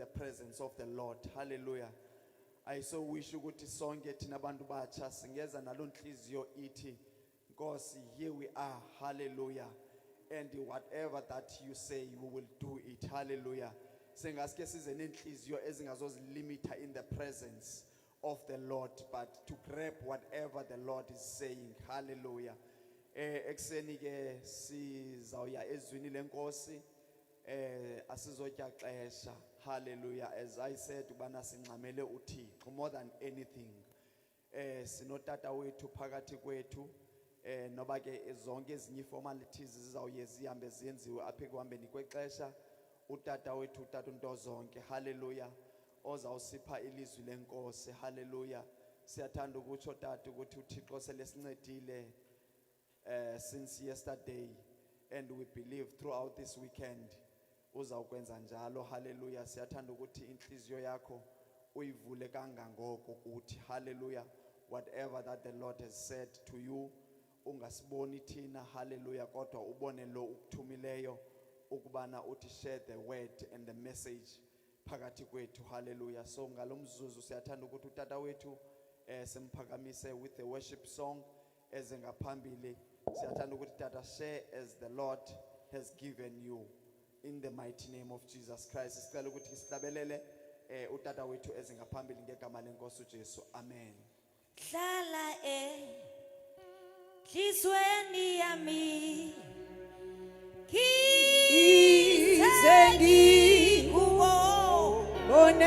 the presence of the Lord. Hallelujah. I so wish ukuthi sonke thina abantu batsha singeza nalonhliziyo ithi Nkosi, here we are. Hallelujah. And whatever that you say, we will do it. Hallelujah. Sengaske size nenhliziyo ezingazozilimitha in the presence of the Lord, but to grab whatever the Lord is saying. Hallelujah. Ekseni ke sizawuya ezwini lenkosi asizotya xesha. Hallelujah. As I said, ubana singxamele uThixo more than anything. Sinotata wethu phakathi kwethu noba ke zonke ezinye formalities zizawuye zihambe ziyenziwe apha ekuhambeni kwexesha. Utata wethu utata uNtozonke. Hallelujah. Ozawusipha ilizwi lenkosi. Hallelujah. Siyathanda ukutsho tata ukuthi uThixo selesincedile since yesterday, and we believe throughout this weekend uzawukwenza njalo. Hallelujah. Siyathanda ukuthi inhliziyo yakho uyivule kangangoko kuthi. Hallelujah. Whatever that the Lord has said to you, ungasiboni thina. Hallelujah. Kodwa ubone lo ukuthumileyo ukubana uthi share the word and the message phakathi kwethu. Hallelujah. So ngalomzuzu siyathanda ukuthi utata wethu simphakamise with the worship song ezengaphambili. Siyathanda ukuthi tata share as the Lord has given you in the mighty name of Jesus Christ. Sicela ukuthi sihlabelele utata wethu ezengaphambili ngegama lenkosi uJesu. Amen. Hlala enhlizweni yami kizengi One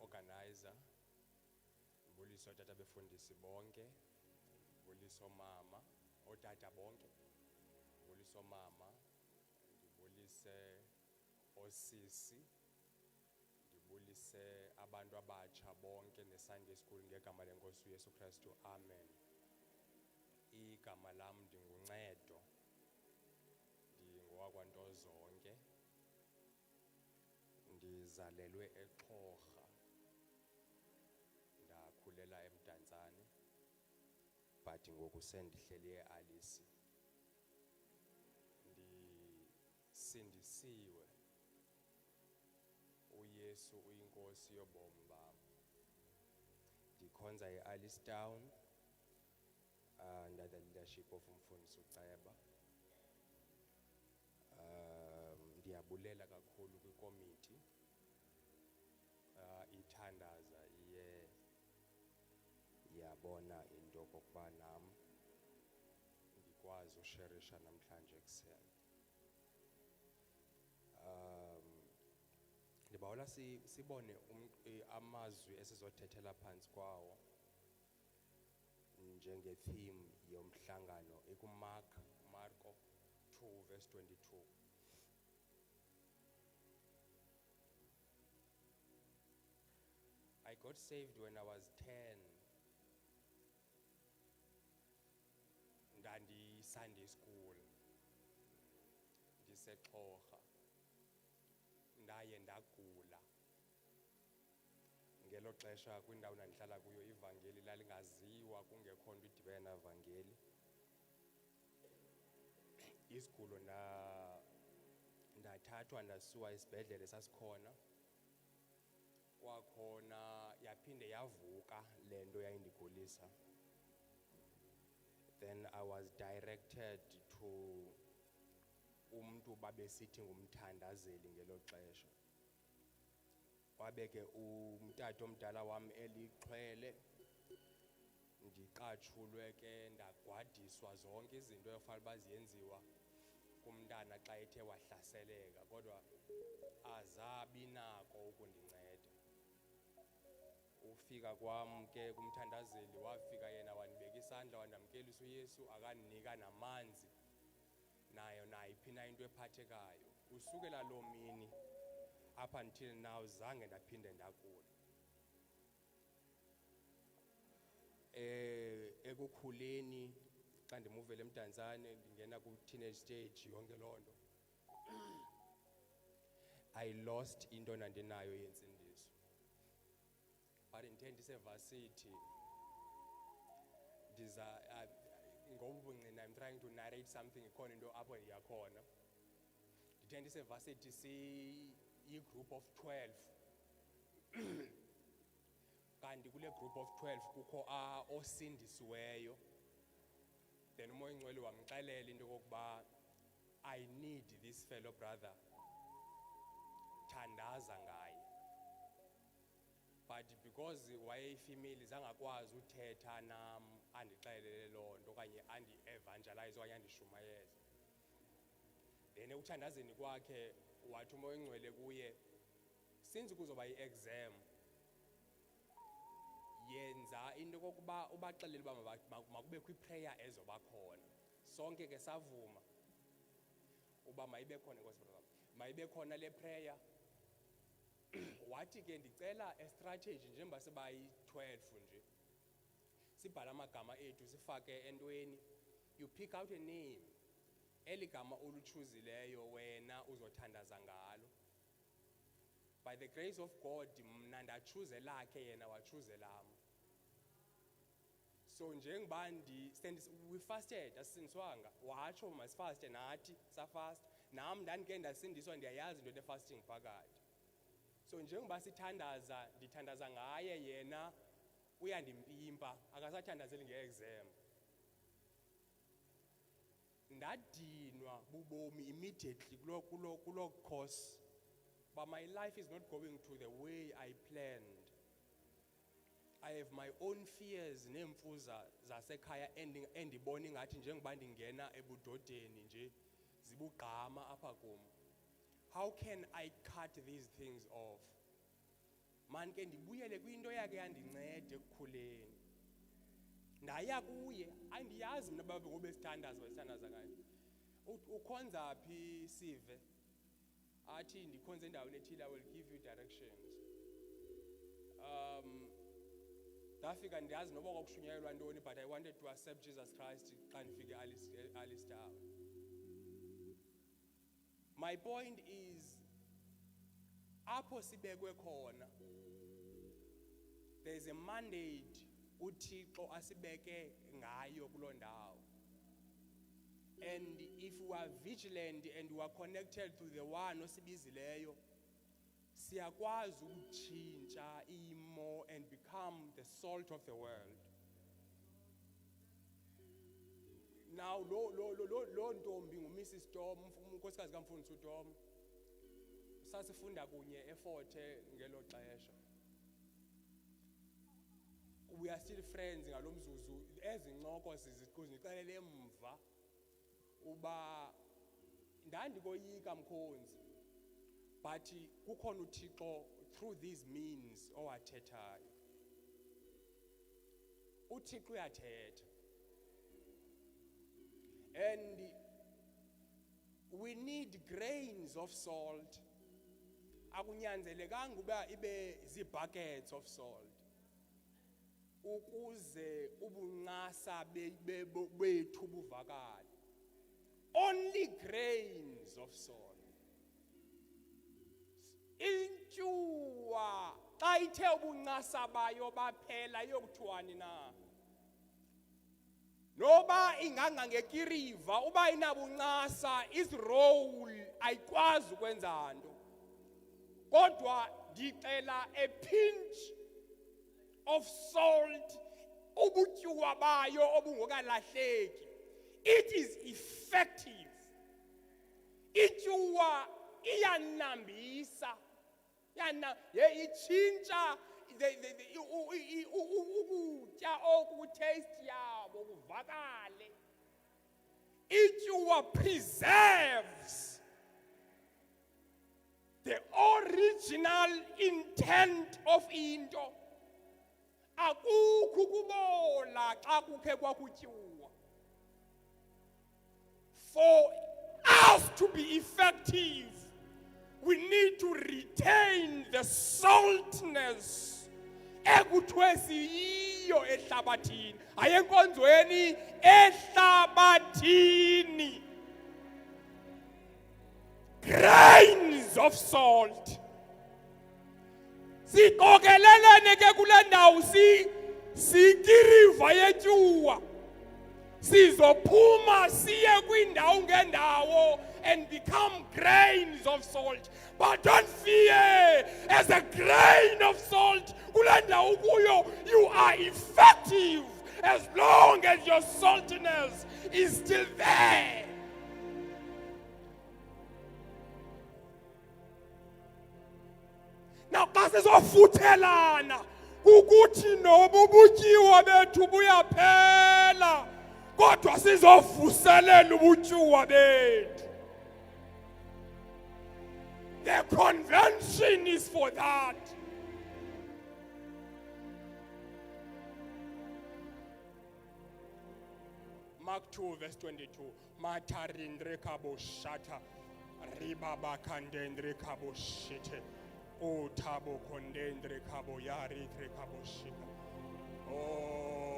organizer, buliso tata befundisi bonke, buliso mama, otata bonke, buliso mama, ndibulise osisi, ndibulise abantu abatsha bonke neSunday School ngegama lenkosi uYesu Kristu. Amen. Igama lam ndinguNcedo, ndingowakwaNtozonke, ndizalelwe eXhorha, ndakhulela eMdantsane, but ngoku sendihleli eAlice. Ndisindisiwe, uYesu uyinkosi yobomi bam. ndikhonza eAlistown under the leadership of umfundisi uCeba. Ndiyabulela kakhulu kwikomiti ithandaza iye yabona into kokuba nam ndikwazi usherisha namhlanje ekuseni. Ndibawela sibone amazwi esizothethela phansi kwawo njenge-theme yomhlangano Marko 2 verse 22. I got saved when I was 10. Ndandi Sunday school. NdiseXhorha. Ndaye ndagula. Ngelo xesha kwindawo nandihlala kuyo ivangeli lalingaziwa kungekho nto idibene evangeli. Isigulo ndathathwa ndasiwa esibhedlele sasikhona. Kwakhona yaphinde yavuka lento yayindigulisa. Then I was directed to umuntu babesithi ngumthandazeli ngelo xesha. Wabe ke umtata omdala wami elixhwele ndiqatshulwe ke ndagwadiswa zonke izinto efanele baziyenziwa kumntana xa ethe wahlaseleka, kodwa azabi nako ukundinceda. Ufika kwam ke kumthandazeli wafika yena wandibeka isandla wandamkelisa uYesu akandinika namanzi nayo nayiphi na into ephathekayo. Usukela loo mini up until now zange ndaphinde ndagula. Ekukhuleni xa ndimuvele eMdantsane ndingena ku-teenage stage yonke loo nto. I lost into nandinayo yensindiso. But ndithe ndisevasithi ngobungqina I'm trying to narrate something ikhona into apho ndiyakhona. Ndithe ndisevasithi yi-group of 12. Kanti kule group of 12 kukho osindisiweyo. Then uMoya Ingcwele wamxelela into kokuba I need this fellow brother. Thandaza ngaye. But because wayeyifemale zangakwazi uthetha nam andixelele loo nto okanye andi-evangelize okanye andishumayeze. Then ekuthandazeni kwakhe wathi uMoya Ingcwele kuye, since kuzoba yi-exam, yenza into kokuba ubaxelele uba makubekho iprayer ezoba khona. Sonke ke savuma uba mayibe khona, Nkosi brother, mayibe khona le prayer. Wathi ke ndicela a-strategy njengoba sebayi-12 nje, sibhale amagama ethu sifake entweni. You pick out a name, eli gama oluchuzileyo wena uzothandaza ngalo. By the grace of God mna ndachuze lakhe yena wachuze lam. So njengoba we fasted asisindiswanga, watsho masifaste nathi safasta. Nam ndandike ndasindiswa ndiyayazi into ne-fasting phakathi. So njengoba sithandaza ndithandaza ngaye yena uyandimpimpa akasathandazeli nge-exam. Ndadinwa bubomi immediately kulo course. But my life is not going to the way I planned. I have my own fears neemfuza zasekhaya endibona ingathi njengoba ndingena ebudodeni nje zibugqama apha kum. How can I cut these things off? Man ke ndibuyele kwinto yakhe yandincede ekukhuleni. Ndaya kuye, andiyazi mina babe ngobe sithandaza ngayo. Ukhonza phi Sive? Athi ndikhonze endaweni ethile, I will give you directions. Ndafika ndiyazi noba kwakushunyayelwa ntoni, but I wanted to accept Jesus Christ xa ndifike eAlistown. My point is, apho sibekwe khona, there is a mandate uThixo asibeke ngayo kuloo ndawo. And if we are vigilant and we are connected to the one osibizileyo, siyakwazi ukutshintsha imo and become the salt of the world. Now lo ntombi nguMrs Tom, unkosikazi kaMfundisi uTom. Sasifunda kunye eFort ngelo xesha. We are still friends ngalomzuzu. Ezincoko sizixelele emva uba ndandikoyika mkhonzi. But kukhona uThixo through these means owathethayo. uThixo uyathetha. And we need grains of salt. Akunyanzelekanga uba ibe zibuckets of salt. Ukuze ubunqasa bethu buvakale. Only grains of salt. Intyuwa xa ithe ubunqasa bayo baphela yokuthiwani na? Noba inganga ngekiriva uba inabunqasa isroll ayikwazi ukwenza nto. Kodwa ndicela a pinch of salt ubutyuwa bayo obungokalahleki. It is effective. Ityuwa iyanambisa. Itshintsha ukutya okutaste yabo kuvakale. Ityuwa preserves the original intent of into. Akukho kubola xa kukhe kwakutyuwa. For us to be effective, we need to retain the saltness ekuthiwe siyiyo ehlabathini. Ayenkonzweni ehlabathini. Grains of salt. Sikokelelene ke kule ndawo sikiriva yetyuwa. Sizophuma siye kwindawo ngendawo and become grains of salt. But don't fear, as a grain of salt, kule ndawo kuyo you are effective as long as your saltiness is still there. Now, xa sizofuthelana ukuthi noba ubutyiwa bethu buyaphela, kodwa sizovuselela ubutyiwa bethu. The convention is for that. Mark 2 verse 22. Matarindre kabo shata. Ribaba kandendre kabo shite. O tabo kondendre kabo yari tre kabo shita. Oh.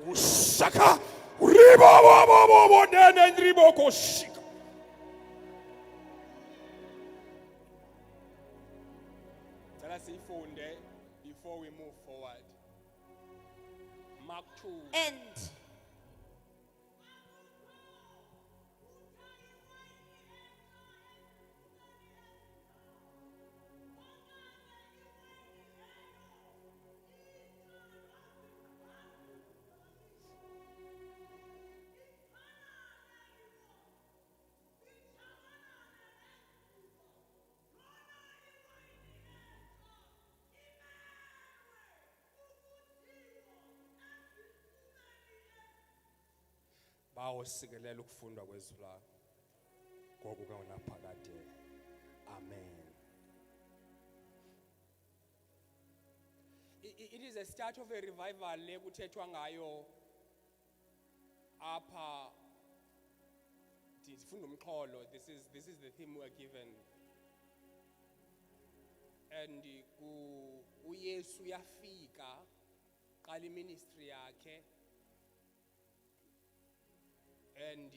Ushaka ribo nene ribo koshika. Tell us ifunde before we move forward. Mark 2. And awosikelela ukufundwa kwezwi lakho ngoku kanaphakade. Amen. It is a start of a revival le kuthethwa ngayo apha. Sifunda umxholo. This is the theme we are given. And uYesu uyafika qala iministry yakhe, and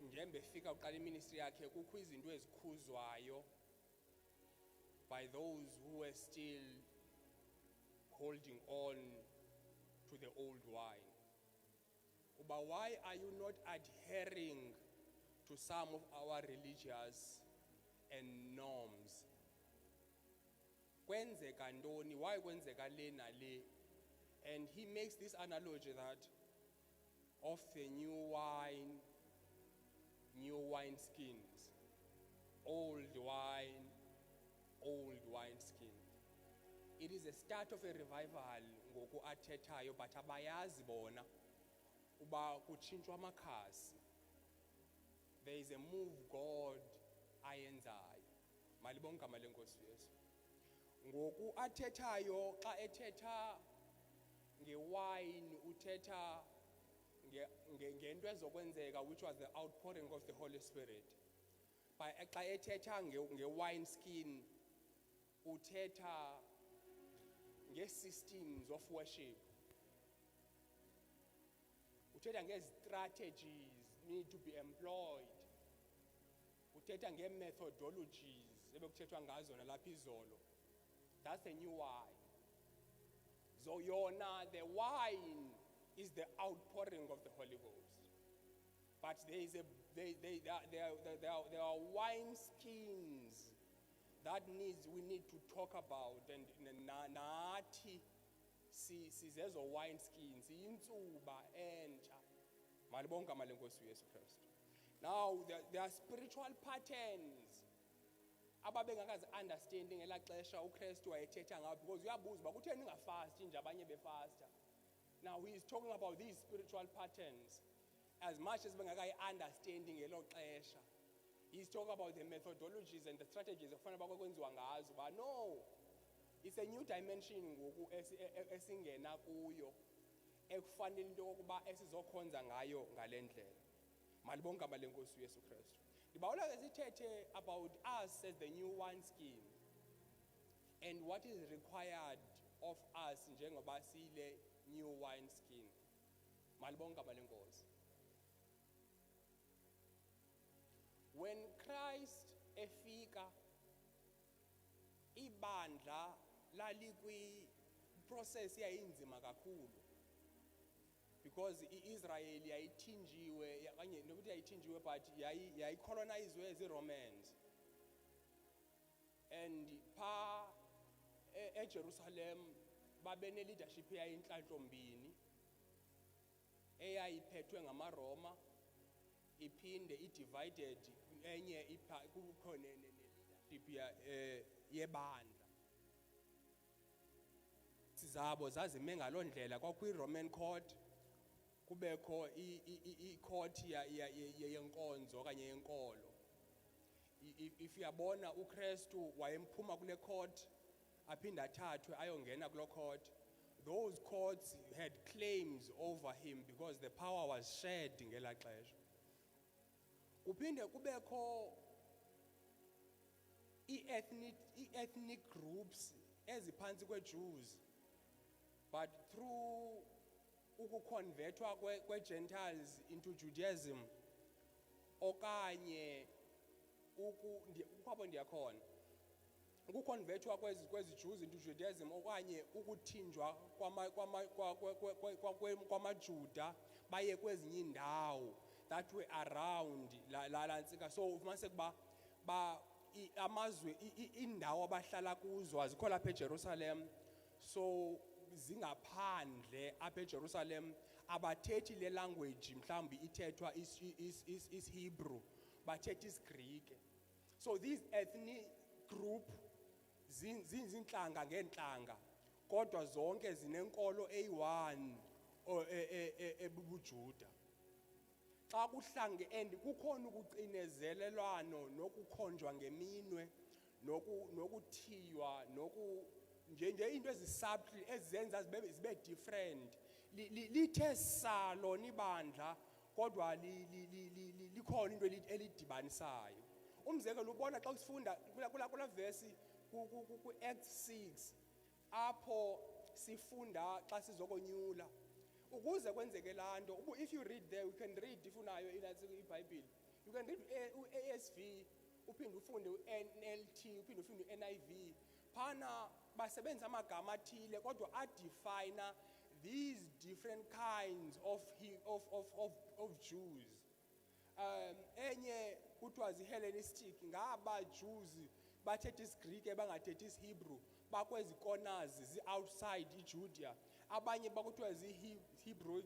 njengoba efika uqala iministry yakhe kukho izinto ezikhuzwayo by those who were still holding on to the old wine. But why are you not adhering to some of our religious and norms? Kwenzeka ntoni? Why kwenzeka le na le? And he makes this analogy that of the new wine skins, old wine skin. It is a start of a revival ngoku athethayo, but abayazi bona uba kutshintshwa amakhasi. There is a move God ayenzayo. Malibonke amale Nkosi Yesu. Ngoku athethayo xa ethetha ngewine uthetha ngento ezokwenzeka, which was the outpouring of the Holy Spirit. But xa ethetha ngewine skin uthetha nge-systems of worship. Uthetha nge-strategies need to be employed. Uthetha nge-methodologies ebekuthethwa ngazo nalapha izolo. That's the new wine. So yona, the wine is the outpouring of the Holy Ghost. But there are wine skins that we need to talk about, and nathi sizezo wine skins intsuba entsha. Malibonke amale Nkosi uYesu Kristu. Now there are spiritual patterns ababengakazi understanding elaa xesha uKristu wayethetha ngawo, because uyabuza uba kutheni ningafasti nje abanye befasta. Now he is talking about these spiritual patterns as much as bengakayi understanding elo xesha. He's talking about the methodologies and the strategies ekufanele bakwenziwa ngazo. But no, it's a new dimension ngoku esingena kuyo ekufanele into yokuba esizokhonza ngayo ngale ndlela. Malibonke amale Nkosi uYesu Kristu. Ndibawula ke sithethe about us as the new wineskin and what is required of us njengoba sile new wineskin. Malibonke amale Nkosi. When Christ efika, ibandla lalikwi process yayinzima kakhulu, because iIsrael yayithinjiwe kanye nokuthi yayithinjiwe, but yayicolonizwe as Romans. And pa eJerusalem babene leadership yayinhlanhlombini eyayiphethwe ngamaRoma, iphinde divided enye kukho leadership yebandla. Sizabo zazime ngaloo ndlela, kwakwi-Roman court kubekho i-court yenkonzo okanye yenkolo. If uyabona uKristu wayemphuma kule court aphinda athathwe ayongena kulo court, those courts had claims over him because the power was shared ngelaa xesha. Kuphinde kubekho ethnic groups eziphansi kwe-Jews, but through ukuconvertwa kwe-Gentiles into Judaism okanye ukwabo ndiyakhona ukuconvertwa kwezi-Jews into Judaism okanye ukuthinjwa kwamaJuda baye kwezinye iindawo that were around la ntsika. So ufumanise kuba amazwe indawo abahlala kuzo azikho lapha eJerusalem, so zingaphandle apha eJerusalem abathethi le language mhlawumbi ithethwa is Hebrew, bathetha isiGreek. So these ethnic group zinhlanga ngeentlanga kodwa zonke zinenkolo eyi-one ebubuJuda. xa kuhlange and kukhona ukucinezelelwano nokukhonjwa ngeminwe nokuthiywa nje into ezisubtle ezenza zibe different lithe salona ibandla kodwa likhona into elidibanisayo. Umzekelo ubona xa usifunda kula verse ku Acts 6 apho sifunda xa sizokonyula ukuze kwenzeke lanto. If you read there, you can read if unayo iBhayibhile, you can read ASV, uphinde ufunde NLT, uphinde ufunde NIV. Phana basebenza amagama athile kodwa adefine these different kinds of Jews. Enye kuthiwa zi-Hellenistic, ngaba Jews bathetha isiGreek bangathetha isiHebrew, bakwezi corners zi-outside iJudea. Abanye bakuthiwa zi-Hebrew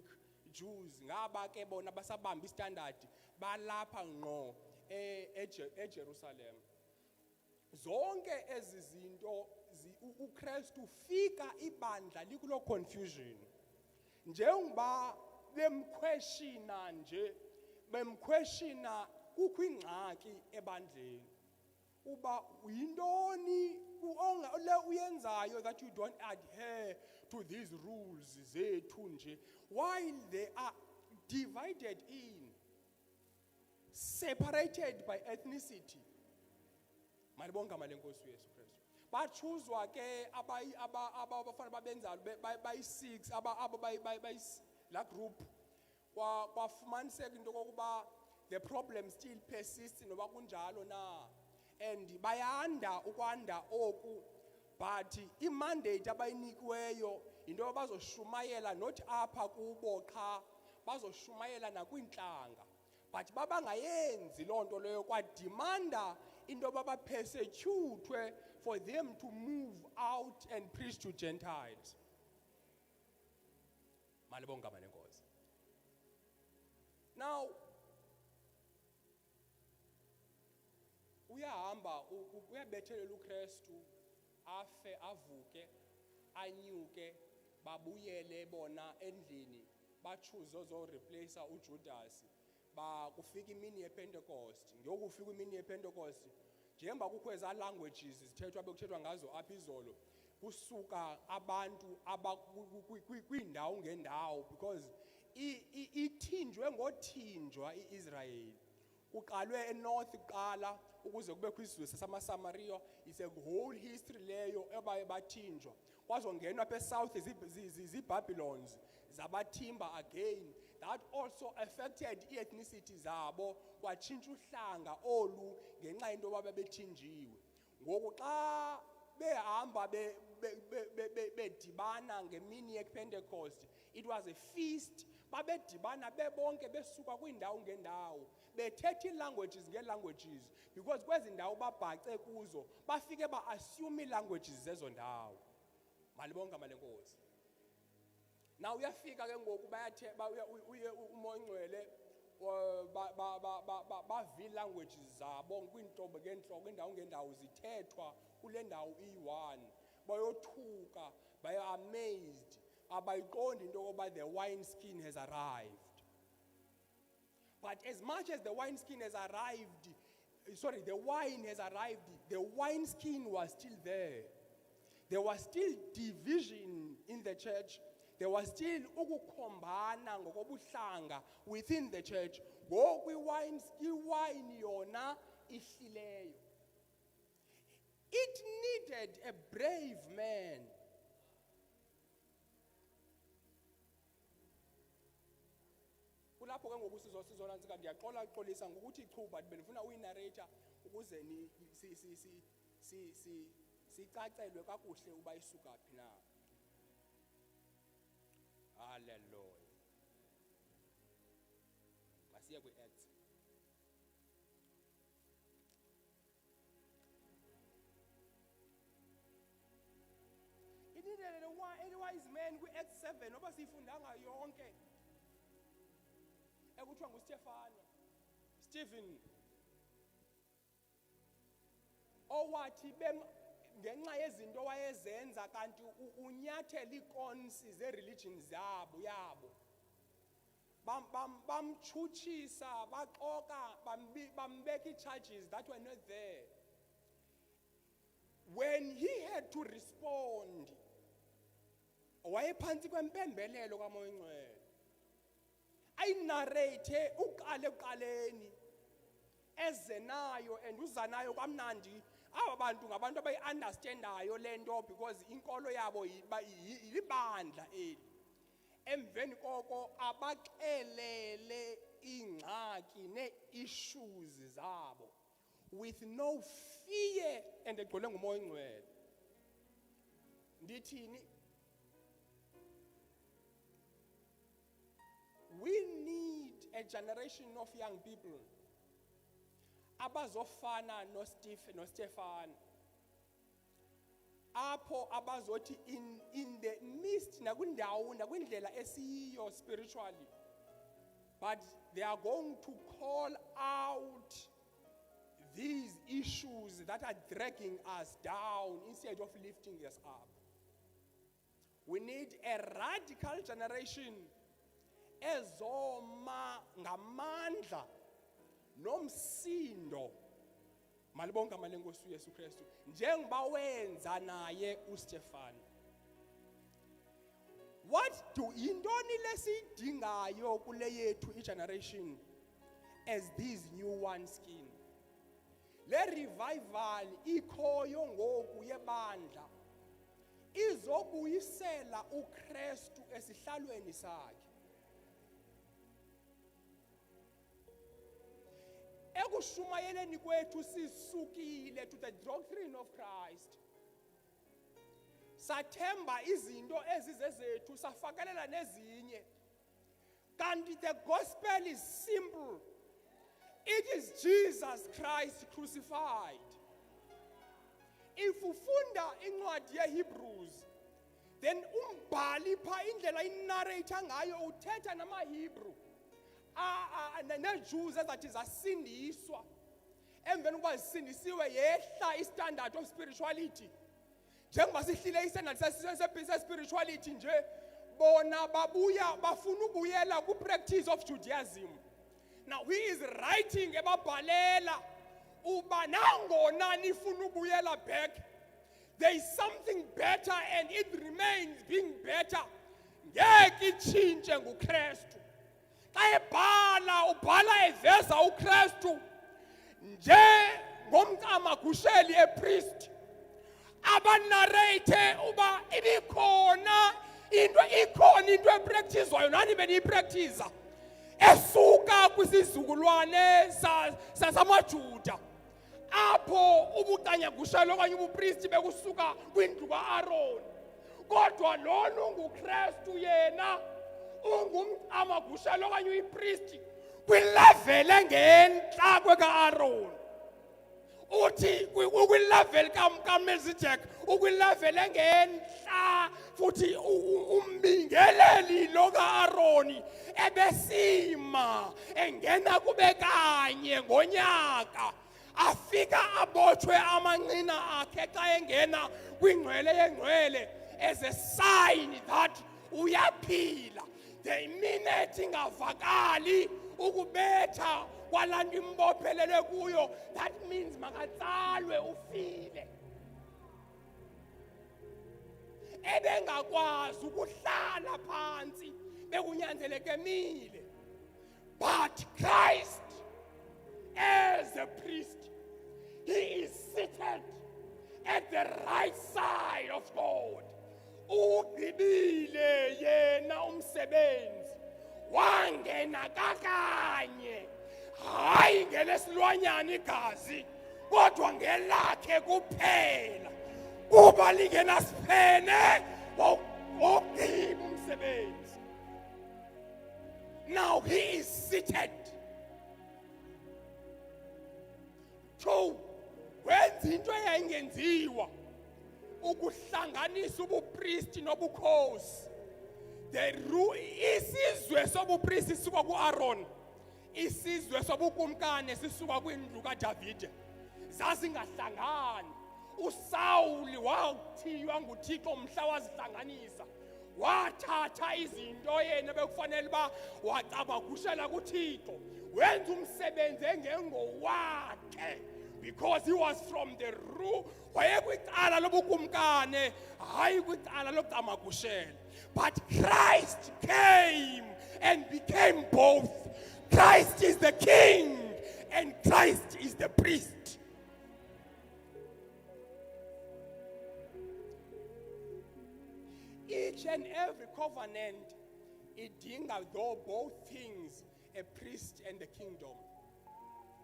Jews, ngaba ke bona basabamba istandard balapha ngqo eJerusalem. Zonke ezi zinto uKristu ufika ibandla likulo confusion. Njengoba bemquestiona kukho ingxaki ebandleni. Uba yintoni le uyenzayo that you don't adhere to these rules zethu nje, while they are divided in, separated by ethnicity. Malibonga malenkosi uYesu Kristu. Bachuzwa ke abafana babenza bayi6 abo la group kwafumaniseka into kokuba the problem still persists noba kunjalo na, and bayanda ukwanda oku, but imandate abayinikiweyo into bazoshumayela not apha kubo qha, bazoshumayela nakwinhlanga. But babangayenzi lonto leyo, kwadimanda into babapersecute for them to move out and preach to Gentiles. Malibonga malenkosi. Now uyahamba uyabethelela uKristu afe avuke anyuke babuyele bona endlini bachuze zo replace uJudas. Ba kufika imini yePentecost, ngiyokufika imini yePentecost njengoba kukho eza languages zithethwa ngazo apha izolo, kusuka abantu kwindawo ngendawo, because ithinjwe ngothinjwa iIsrael. Kuqalwe enorth kuqala ukuze kube kwisizwe samaSamaria, is a whole history leyo ebaye bathinjwa. Kwazongenwa apha eSouth ziBabylons zabathimba again, that also affected ethnicity zabo, kwatshintsha uhlanga olu ngenxa into babethinjiwe. Ngoku xa behamba bedibana ngemini yePentecost, it was a feast. Babedibana bebonke besuka kwindawo ngendawo bethetha ilanguages ngelanguages, because kwezi ndawo babhace kuzo bafike ba-assume ilanguages zezo ndawo. Malibonga malenkosi. Now uyafika ke ngoku bayathe uye uMongcwele bavi languages zabo kwinhlobo ngenhlobo indawo ngendawo zithethwa kule ndawo iyi1, bayothuka, baye amazed, abayiqondi into yokuba the wine skin has arrived. But as much as the wine skin has arrived, the wine has arrived, the wine skin was still there. There was still division in the church. There was still ukukhombana ngokobuhlanga within the church. Ngoku iwine yona ihlileyo. It needed a brave man kulapho ke ngoku sizonantsika. Ndiyaxolisa ngokuthi ichuba bendifuna uyinarrator ukuze sicacelwe kakuhle uba isuka phi na. Hallelujah. Masiya kwi-Acts. It needed a wise man kwi-Acts 7 noba siyifundanga yonke. Ekuthiwa Stephen owathi ngenxa yezinto wayezenza kanti unyathela iikonsi ze-religion yabo bamchutshisa baxoka bambeka charges that were not there. When he had to respond, wayephansi kwempembelelo kaMoya Oyingcwele, ayinarrate uqale eqaleni ezenayo and uzanayo kamnandi. Aba bantu ngabantu abayi-understandayo le nto because inkolo yabo libandla eli. Emveni koko abaxelele ingxaki nee-issues zabo with no fear and egcwele nguMoya Oyingcwele. Ndithini? We need a generation of young people abazofana noStefan, apho abazothi in the midst nakwindawo nakwindlela esiyo spiritually, but they are going to call out these issues that are dragging us down instead of lifting us up. We need a radical generation ezoma ngamandla nomsindo malibonke amandla enkosi uYesu Kristu njengoba wenza naye uStefan. What do intoni lesiyidingayo kule yethu igeneration as these new one skin? Le revival ikhoyo ngoku yebandla izobuyisela uKristu esihlalweni sakhe. Ekushumayeleni kwethu sisukile to the doctrine of Christ. Sathemba izinto ezizezethu safakelela nezinye. Kanti the gospel is simple. It is Jesus Christ crucified. If ufunda incwadi yeHebrews, then umbhali pha indlela inarrate ngayo uthetha namaHebrew. Ne-Jews ezathi zasindiswa emveni ukuba zisindisiwe yehla istandard of spirituality. Njengoba sihlile istandard se-spirituality nje, bona babuya bafuna ubuyela ku-practice of Judaism. Now he is writing ebabhalela uba nangona nifuna ubuyela back, there is something better and it remains being better. Ngeke itshintshe nguKristu. Ebhala ubhala eveza uKristu nje ngomncamagusheli epriest abanarrate uba ikhona into epracticewayo nani beniyipractice esuka kwisizukulwane samaJuda apho ubucanyagushelo okanye ubupriest bekusuka kwindlu kaAaron, kodwa lona unguKristu yena ungumncamagushelo okanye uyipriest kwilevel engentla kwekaAaron. Uthi ukwilevel kaMelchizedek ukwilevel engentla futhi umbingeleli lo kaAaron ebesima engena kube kanye ngonyaka afika abotshwe amanqina akhe xa engena kwingcwele yengcwele as a sign that uyaphila. The minute ingavakali ukubetha kwalanto imbophelele kuyo, that means makatsalwe ufile. Ebengakwazi ukuhlala phansi bekunyanzeleke emile. But Christ as a priest, he is seated at the right side of God. Ugqibile yena umsebenzi wangena kakanye, hayi ngelesilwanyana igazi kodwa ngelakhe kuphela kuba lingenasiphene wogqiba umsebenzi. Now he is seated to wenza into eyayingenziwa ukuhlanganisa ubupriest nobukhosi. Isizwe sobupriest sisuka kuAaron, isizwe sobukumkane sisuka kwindlu kaDavide. Zazingahlangani. uSawuli wathiywa nguThixo mhla wazihlanganisa. wathatha izinto yena bekufanele uba wacamagushela kuThixo wenza umsebenzi engengowakhe because he was from the root wayekwicala lobukumkane hayi kwicala locamagushela. But Christ came and became both. Christ is the king and Christ is the priest. Each and every covenant idinga though both things, a priest and the kingdom.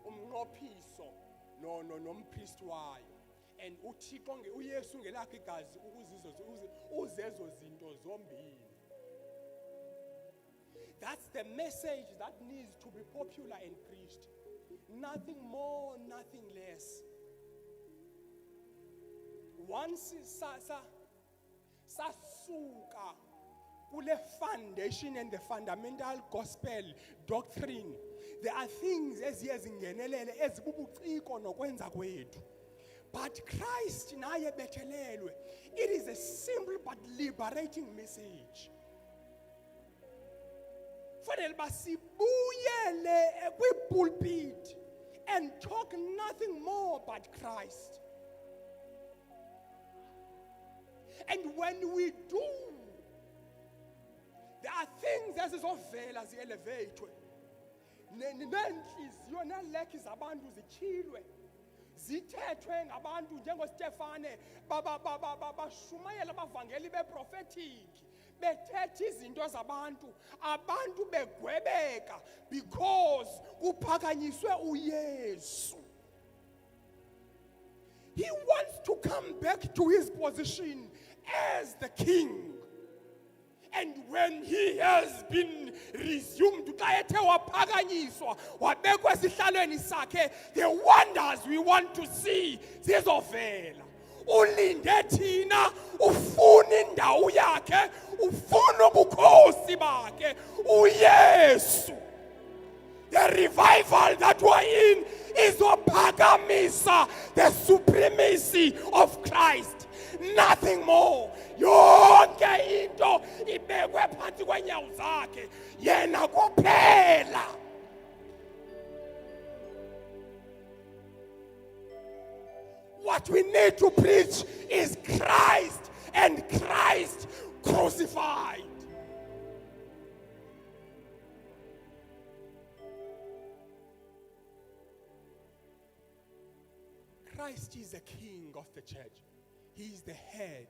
Umnqophiso nompriest wayo. And uThixo uYesu ngelakhe igazi uzezo zinto zombili. That's the message that needs to be popular and preached. Nothing more, nothing less. Once sasuka kule foundation and the fundamental gospel doctrine, there are things eziye zingenelele ezibubuciko nokwenza kwethu. But Christ naye bethelelwe. It is a simple but liberating message. Fanele basibuyele kwi-pulpit and talk nothing more but Christ. And when we do, there are things ezizovela zi-elevatwe. Nenhliziyo nelekhi zabantu zityhilwe. Zithethwe ngabantu njengoStefane bashumayela abavangeli beprophetic bethetha izinto zabantu abantu begwebeka because kuphakanyiswe uYesu. He wants to come back to his position as the king. And when he has been resumed, the wonders we want to see zizovela. Ulinde thina ufuna indawo yakhe, ufuna ubukhosi bakhe uYesu. The revival that we're in is ophakamisa the supremacy of Christ. Nothing more. Yonke into ibekwe phansi kwenyawo zakhe yena kuphela. What we need to preach is Christ and Christ crucified. Christ is the king of the church. He is the head.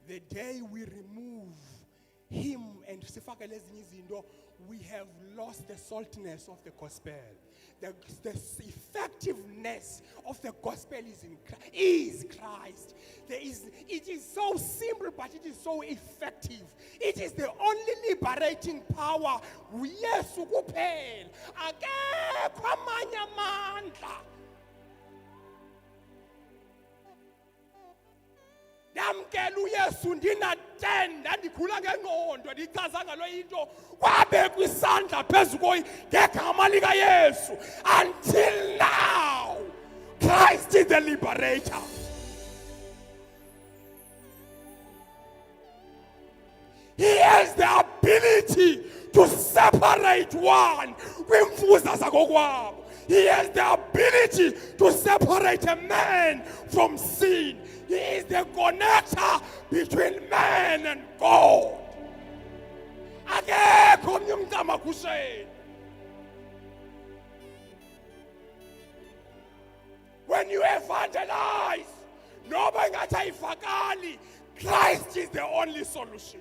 The day we remove him and we have lost the saltness of the gospel. The effectiveness of the gospel is Christ. It is so simple, but it is so effective. It is the only liberating power. Yesu kuphela. Akekho amanye amandla. Ndamkela uYesu ndinathenda ndikhula ngengqondo ndichaza ngalo into kwabe kwisandla phezulu ngegama lika Yesu. Until now Christ is the liberator. He has the ability to separate one kwimfuza zakokwabo. He has the ability to separate a man from sin. He is the connector between man and God. Akekho omnye umntamakusheni. When you evangelize, noba ngathi ayivakali, Christ is the only solution.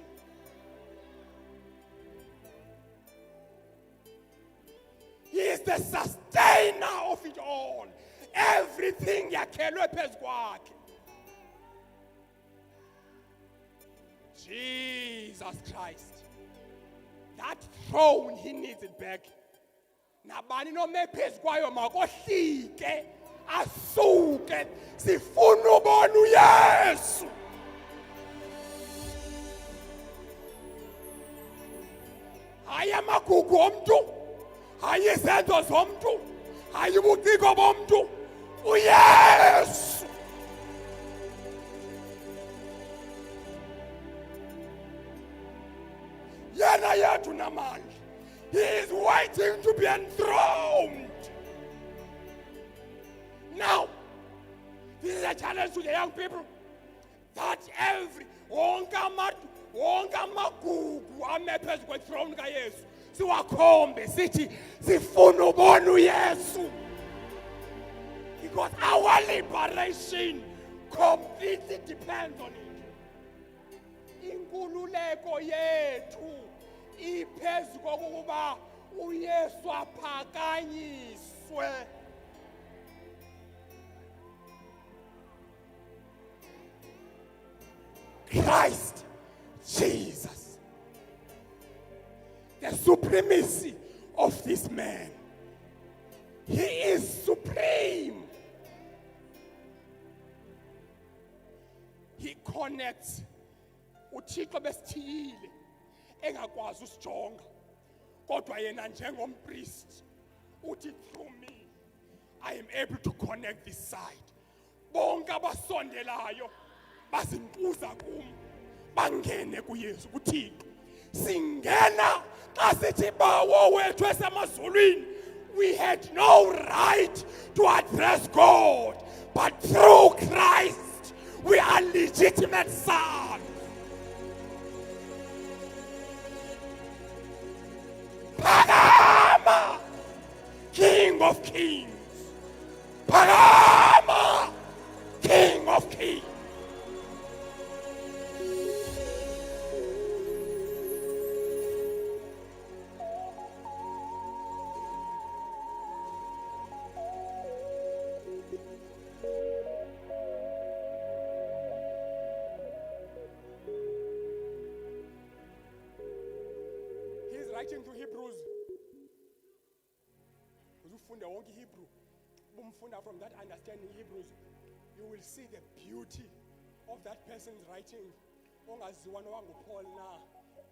He is the sustainer of it all. Everything yakhelwe phezu kwakhe. Jesus Christ. That throne, he needs it back. Nabani nome phezu kwayo makohlike asuke sifuna ubona uYesu. Hayi amagugu omntu, hayi izenzo zomntu, hayi ubuciko bomntu, uYesu. yethu namandla. He is waiting to be enthroned. Now, this is a challenge to the young people that wonke amagugu ame phezu kwethrone kaYesu siwakhombe sithi sifuna ubona uYesu, because our liberation completely depends on it. Inkululeko yethu iphezu kokuba uYesu aphakanyiswe. Christ Jesus, the supremacy of this man. He is supreme. He connects. uThixo besithiyile engakwazi usijonga, kodwa yena njengompriest uthi through me I am able to connect this side. Bonke abasondelayo bazinquza kum bangene kuYesu kuThixo. Singena xa sithi bawo wethu esemazulwini. We had no right to address God, but through Christ we are legitimate sons. Phakama, King of Kings. Phakama, King of Kings. He's writing to Hebrews. Uzufunda wonke Hebrew. Bumfunda from that understanding Hebrews, you will see the beauty of that person's writing. Ongaziwa nowanguPaul na,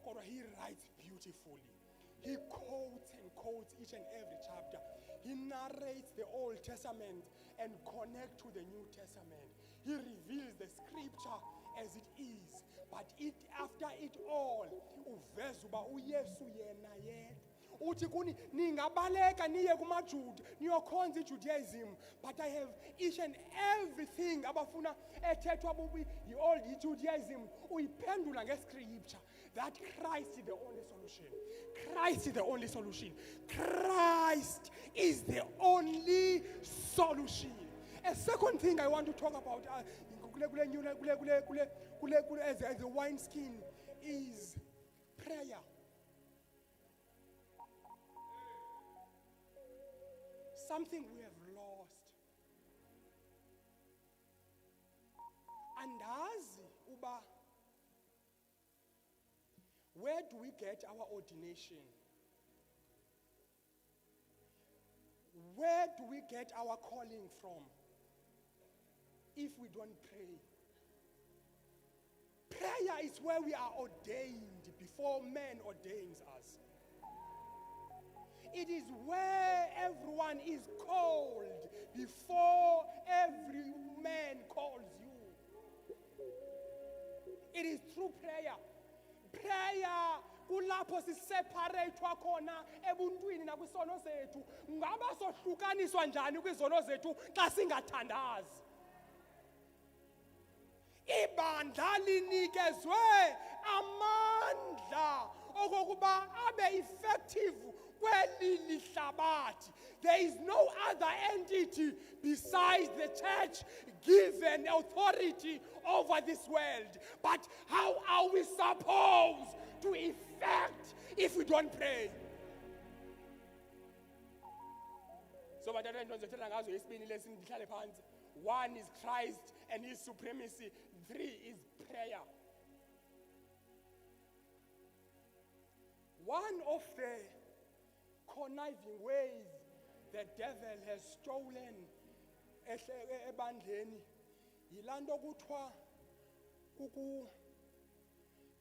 kodwa he writes beautifully. He quotes and quotes each and every chapter. He narrates the Old Testament and connects to the New Testament. He reveals the scripture as it is, but after it all, uveza uba uYesu yena yedwa. Uthi kuni ningabaleka niye kumaJuda niyokhonza iJudaism, but I have each and everything abafuna ethethwa bubi old Judaism uyiphendula ngescripture that Christ is the only solution. Christ is the only solution. Christ is the only solution. A second thing I want to talk about as a wineskin is prayer. Something we have lost. Andazi uba, where do we get our ordination? Where do we get our calling from if we don't pray? Prayer is where we are ordained before man ordains us. It is where everyone is called before every man calls you. It is through prayer. Prayer kulapho siseparatethwa khona ebuntwini nakwisono zethu. Ngaba sohlukaniswa njani kwizono zethu xa singathandazi? Ibandla linikezwe amandla okokuba abe effective kweli lihlabathi. There is no other entity besides the church given authority over this world. But how are we supposed to effect if we don't pray? So one is Christ and his supremacy. 3 is prayer. One of the conniving ways the devil has stolen ebandleni yilando kuthiwa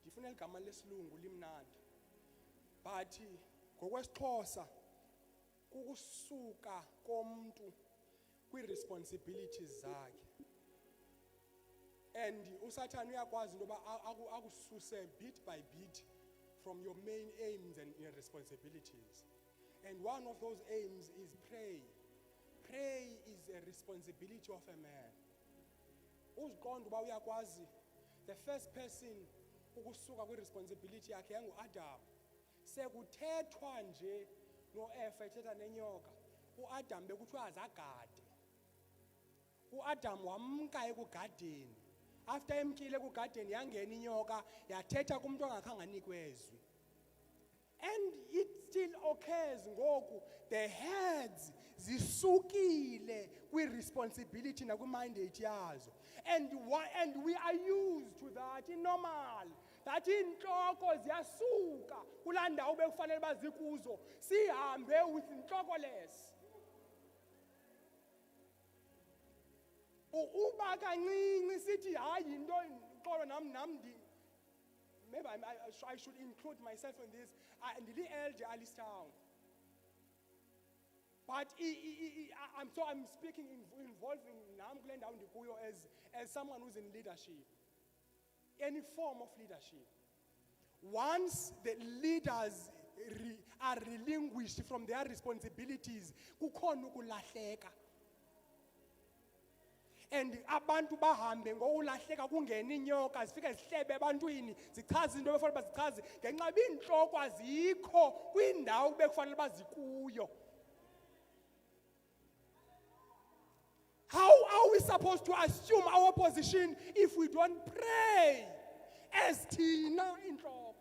ndifuna igama lesilungu limnandi, but ngokwesiXhosa kukusuka komuntu kwi-responsibilities zakhe. And uSathane uyakwazi into yoba akususe bit by bit from your main aims and your responsibilities. And one of those aims is pray. Pray is a responsibility of a man. Uziqonda uba uyakwazi, the first person ukusuka kwi-responsibility yakhe yangu-Adam. Sekuthethwa nje no-Efa ethetha nenyoka, u-Adam bekuthiwa azagade. U-Adam wamka ekugadeni. After emkile ekugadeni yangena inyoka yathetha kumuntu ongakhange anikwe ezwi. And it still occurs ngoku, the heads zisukile kwi-responsibility nakwi-mandate yazo. And we are used to that in normal. That inhloko ziyasuka kulaa ndawo bekufanele bazikuzo, sihambe with inhlokoless. Uba kancinci sithi hayi into xolo nam maybe I should include myself in this. Ndili-elder Alistown. But I'm speaking involving nam kule ndawo ndikuyo as someone who's in leadership. Any form of leadership. Once the leaders are relinquished from their responsibilities, kukhona ukulahleka. And abantu bahambe ngokulahleka kungena inyoka zifike zihlebe ebantwini zichaze into befanele bazichaze ngenxa iintloko azikho kwindawo bekufanele bazikuyo. How are we supposed to assume our position if we don't pray as thina intloko?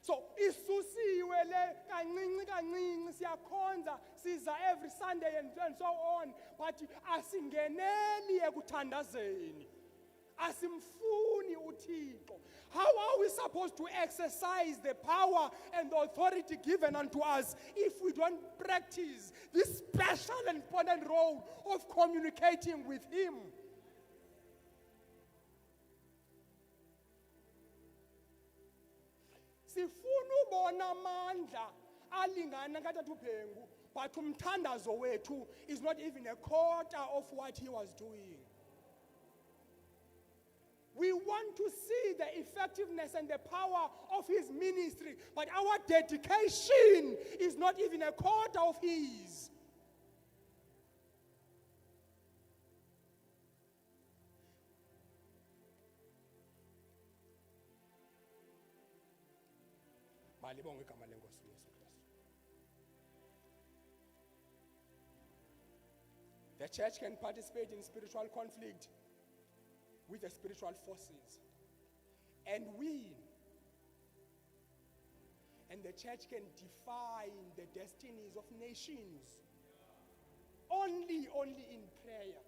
So isusiwe le kancinci siyakhonza siza every Sunday and so on, but asingeneli ekuthandazeni, asimfuni uThixo. How are we supposed to exercise the power and the authority given unto us if we don't practice this special and important role of communicating with Him? Sifuna ubona amandla alingana kathathu Phengu, but umthandazo wethu is not even a quarter of what he was doing. We want to see the effectiveness and the power of his ministry, but our dedication is not even a quarter of his. Malibonge igama lenkosi uYesu Kristu. The church can participate in spiritual conflict with the spiritual forces and win. And the church can define the destinies of nations only in prayer.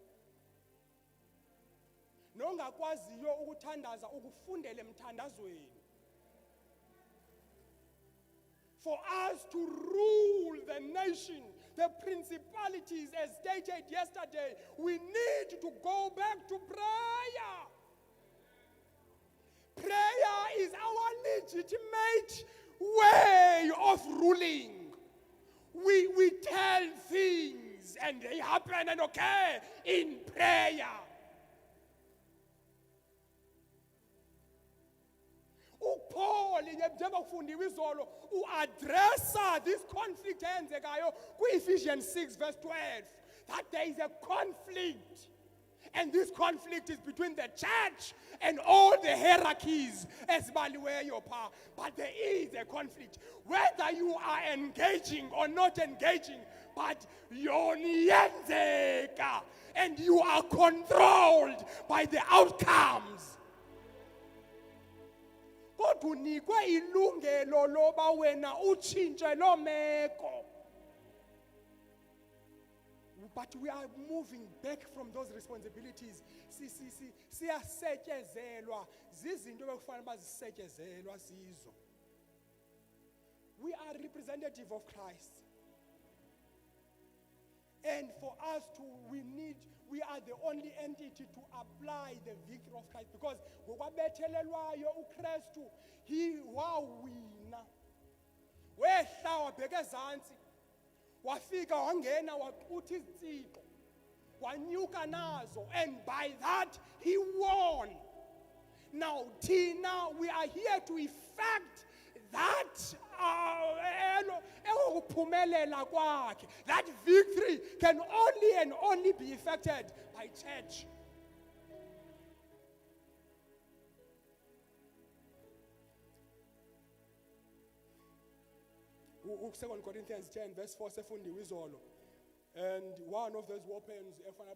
Nongakwaziyo ukuthandaza ukufundele emthandazweni. For us to rule the nation, the principalities, as stated yesterday, we need to go back to prayer. Prayer is our legitimate way of ruling. We tell things and they happen and occur in prayer. Paul njengoba kufundiwe izolo uaddressa this conflict eyenzekayo ku-Ephesians 6 verse 12, that there is a conflict, and this conflict is between the church and all the hierarchies ezibaliweyo pha. But there is a conflict whether you are engaging or not engaging, but yoniyenzeka and you are controlled by the outcomes. Kodwa unikwe ilungelo loba wena utshintshe lo meko. But we are moving back from those responsibilities. Siyasetyezelwa zizinto bekufanele bazisetyezelwa zizo. We are representative of Christ. And for us to, we are the only entity to apply the victory of Christ, because ngokwabethelelwayo uKristu he wawina. Wehla wabheka ezantsi, wafika wangena waxutha izitsixo, wanyuka nazo, and by that he won. Now, Tina, we are here to effect that that victory can only and only be effected by church. Second Corinthians 10 verse 4 sefundiwe izolo. And one of those weapons efana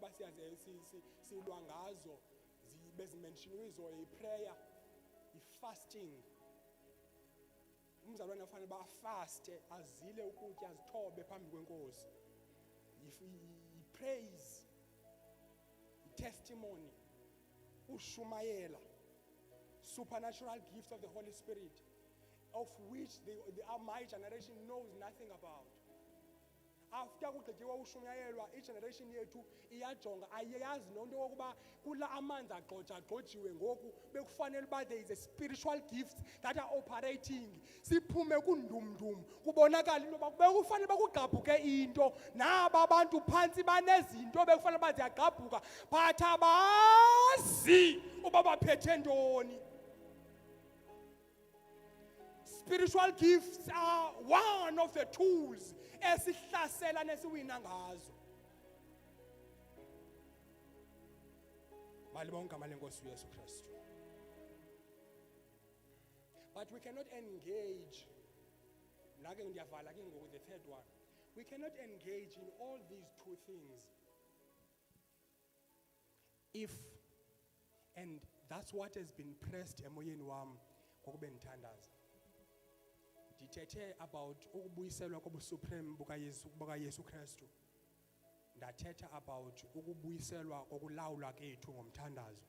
silwa ngazo bezimentionwe izolo iprayer, ifasting. Umzalwane afanele bafaste azile ukutya azithobe phambi kwenkosi. Praise, testimony, ushumayela, supernatural gifts of the Holy Spirit, of which my generation knows nothing about. After kugqityiwe ushumayelwa, i-generation yethu iyajonga ayazi nonto yokuba kula amanzi agxojiwe ngoku bekufanele uba there is a spiritual gift that are operating. Siphume kundumdum kubonakala into yoba bekufanele bakugqabhuke into naba abantu phantsi banezinto bekufanele uba ziyagqabhuka but abazi uba baphethe ntoni. Spiritual gifts are one of the tools esihlasela nesiwina ngazo. Malibonke amandla enkosi uYesu Kristu. But we cannot engage, nake ndiyavala ke ngoku the third one. We cannot engage in all these two things if, and that's what has been pressed emoyeni wami ngokube ndithandaza. Ndithethe about ukubuyiselwa kobusupreme bukaYesu Kristu. Ndathetha about ukubuyiselwa kokulawulwa kethu ngomthandazo.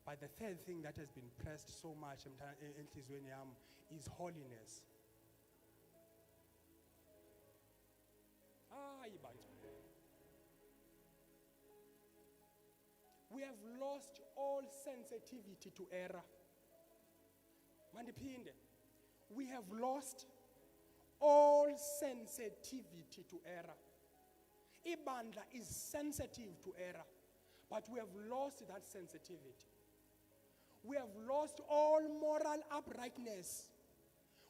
But the third thing that has been pressed so much enhlizweni yami is holiness. We have lost all sensitivity to error. Mandiphinde. We have lost all sensitivity to error. Ibandla is sensitive to error, but we have lost that sensitivity. We have lost all moral uprightness.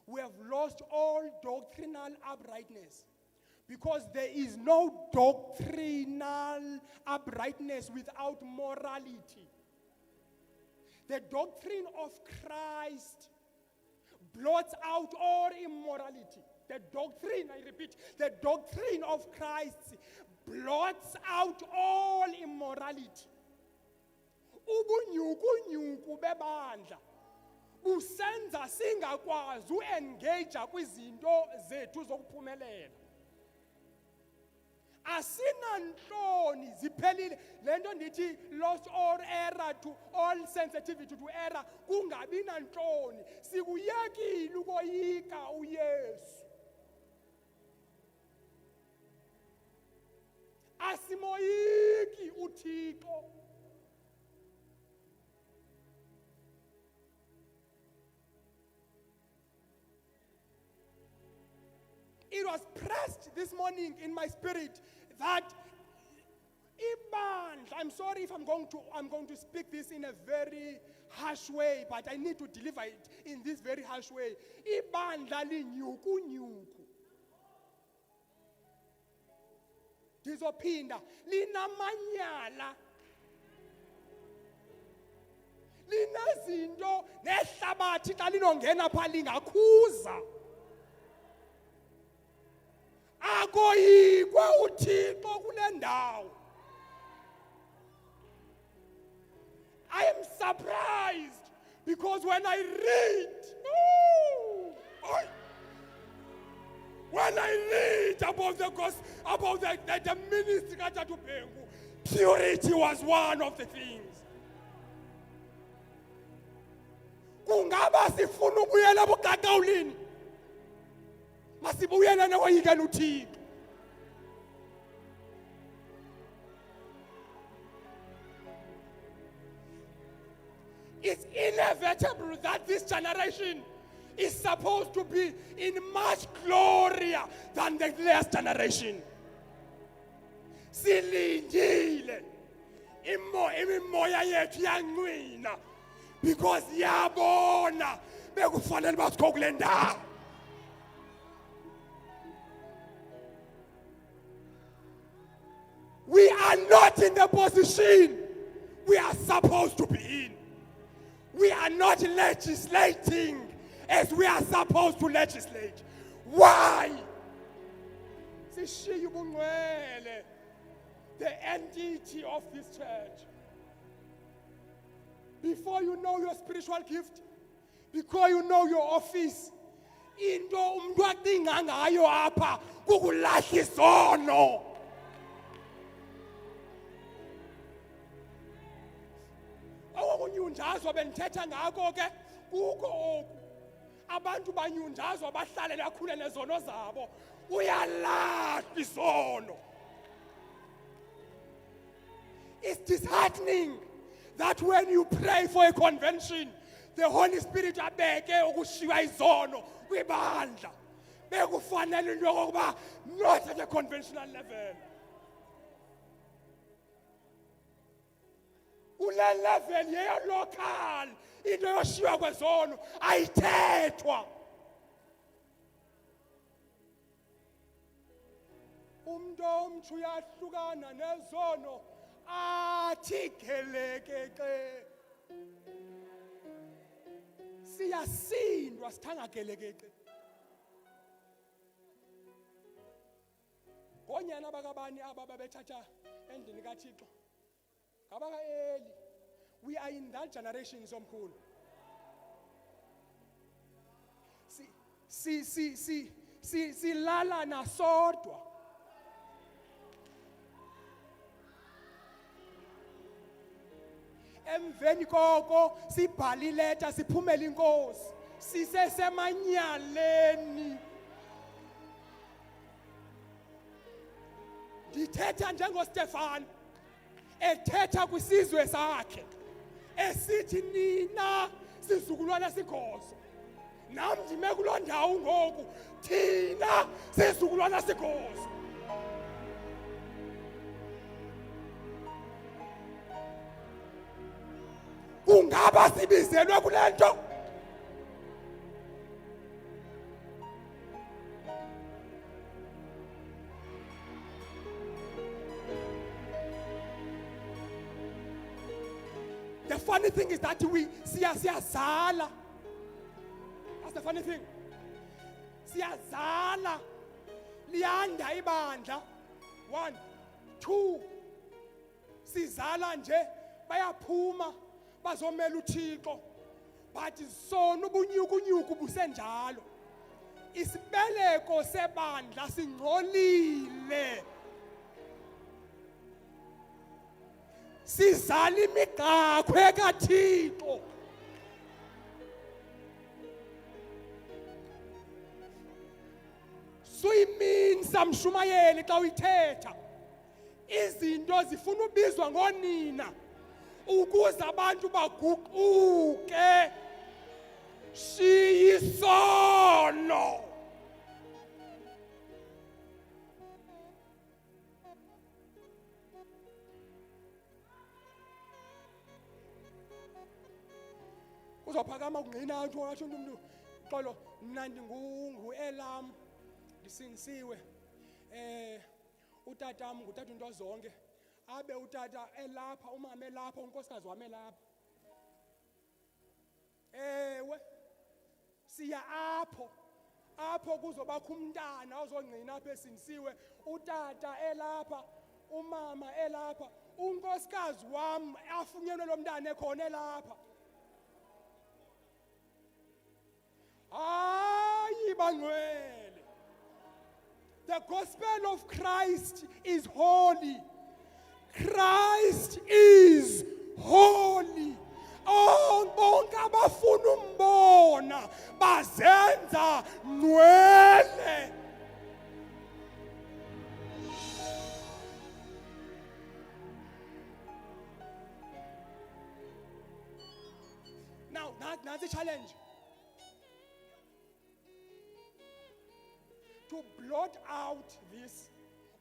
We have lost all doctrinal uprightness, because there is no doctrinal uprightness without morality. The doctrine of Christ blots out all immorality. The doctrine, I repeat, the doctrine of Christ blots out all immorality. Ubunyukunyuku bebandla busenza singakwazi uengage kwizinto zethu zokuphumelela. Asinanhloni ziphelile lento ndithi lost all error to all sensitivity to error kungabi nanhloni sikuyekile ukoyika uYesu. Asimoyiki uThixo. It was pressed this morning in my spirit that I'm sorry if I'm going to speak this in a very harsh way, but I need to deliver it in this very harsh way. Ibandla linyukunyuku. Ndizophinda linamanyala. Linezinto nehlabathi xa linongena pha lingakhuza. Akoyikwe uThixo kule ndawo. I am surprised because when I read about the gospel, about the ministry kaThatu Bhengu, purity was one of the things. Kungaba sifuna ukuyela ebuqaqawulini. Masibuyela nawoyika uThixo. It's inevitable that this generation is supposed to be in much glory than the last generation. Silindile imimoya yethu yanqina because yabona bekufanele basikho kule ndawo. We are not in the position we are supposed to be in. We are not legislating as we are supposed to legislate. Why? Sishiya ubungcwele, the entity of this church. Before you know your spiritual gift, before you know your office, into umuntu adinga ngayo apha kukulahla isono. Awukunyunjazwa benithetha ngako ke kuko oku. Abantu banyunjazwa bahlale lakhule nezono zabo. Uyalahla isono. It's disheartening that when you pray for a convention, the Holy Spirit abeke ukushiwa izono kwibandla. Bekufanele into yokuba not at a conventional level. Ule level yeyo local into yoshiwa kwezono ayithethwa. Umuntu omtshu uyahlukana nezono athi gelekeke. Siyasindwa sithanga gelekeke. Ngonyana bakabani aba babethatha endlini kaThixo. Ngabaka Eli. We are in that generation somkhulu. Silala nasodwa. Emveni koko sibhala ileta siphumela inkosi. Sisesemanyaleni. Ndithetha njengoStefan ethetha kwisizwe sakhe esithi nina sizukulwana sigozo. Nam ndime kuloo ndawo ngoku thina sizukulwana sigozo. Kungaba sibizelwe kule nto. The funny thing is that we siyazala. That's the funny thing. Siyazala. Liyanda ibandla. 1, 2. Sizala nje bayaphuma bazomela uThixo. But sona ubunyukunyuku busenjalo. Isibeleko sebandla singcolile. Sizala imigaqo kaThixo. Suyiminsa mshumayeli xa uyithetha. Izinto zifuna ubizwa ngonina ukuze abantu baguquke. Shiyisono. Uzophakama ukungena nje wathi umuntu xolo mina ndingu-Elam ndisinisiwe utata wami ngutata into zonke abe utata elapha umama elapha unkosikazi wami elapha. Ewe siya apho kuzobakho umntana ozongcina apha esinisiwe utata elapha umama elapha unkosikazi wami afunyenwe lo mntana ekhona elapha. Hayi bangcwele. The gospel of Christ is holy. Christ is holy. Bonke abafuna umbona bazenza ngcwele. Now, that's a challenge. To blot out this,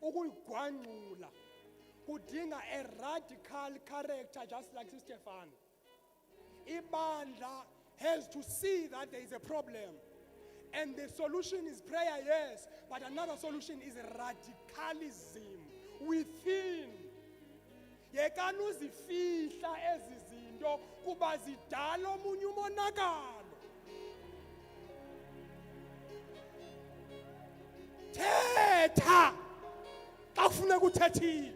ukuyigwangula, kudinga a radical character just like Stefan. ibandla has to see that there is a problem. And the solution is prayer, yes, but another solution is radicalism within. Yekani uzifihla ezi zinto kuba zidala omunye umonakalo. Thetha xa kufuneka uthethile.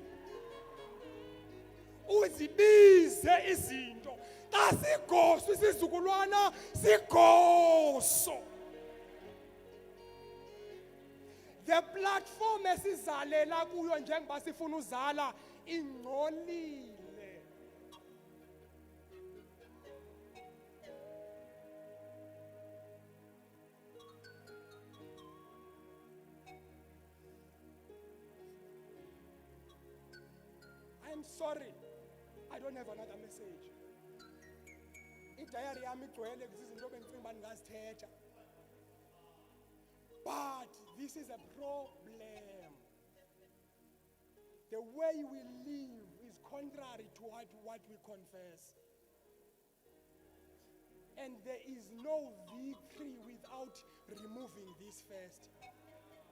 Uzibize izinto. Xa sigoso isizukulwana sigoso. The platform esizalela kuyo njengoba sifuna uzala ingcolile. I'm sorry, I don't have another message. Idayari yami igcwele izinto bengicinga uba ndingazithetha. But this is a problem. The way we live is contrary to what we confess. And there is no victory without removing this first.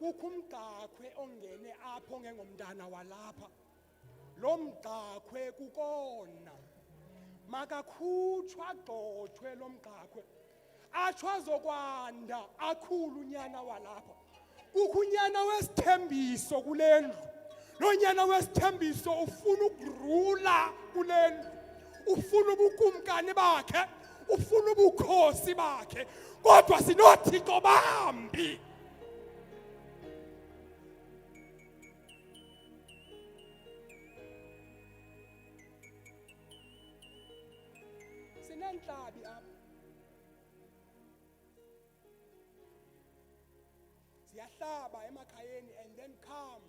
Kukho umgaqwe ongene apho ngengomntana walapha. Lo mgaqwe kukona. Makakhutshwa gxothwe lo mgaqwe. Atsho azokwanda akhulu unyana walapha. Kukho unyana wesithembiso kule ndlu. Lo nyana wesithembiso ufuna ukurula kule ndlu. Ufuna ubukumkani bakhe, ufuna ubukhosi bakhe. Kodwa sinothixo bambi. Sinentlabi apha. Siyahlaba emakhayeni and then come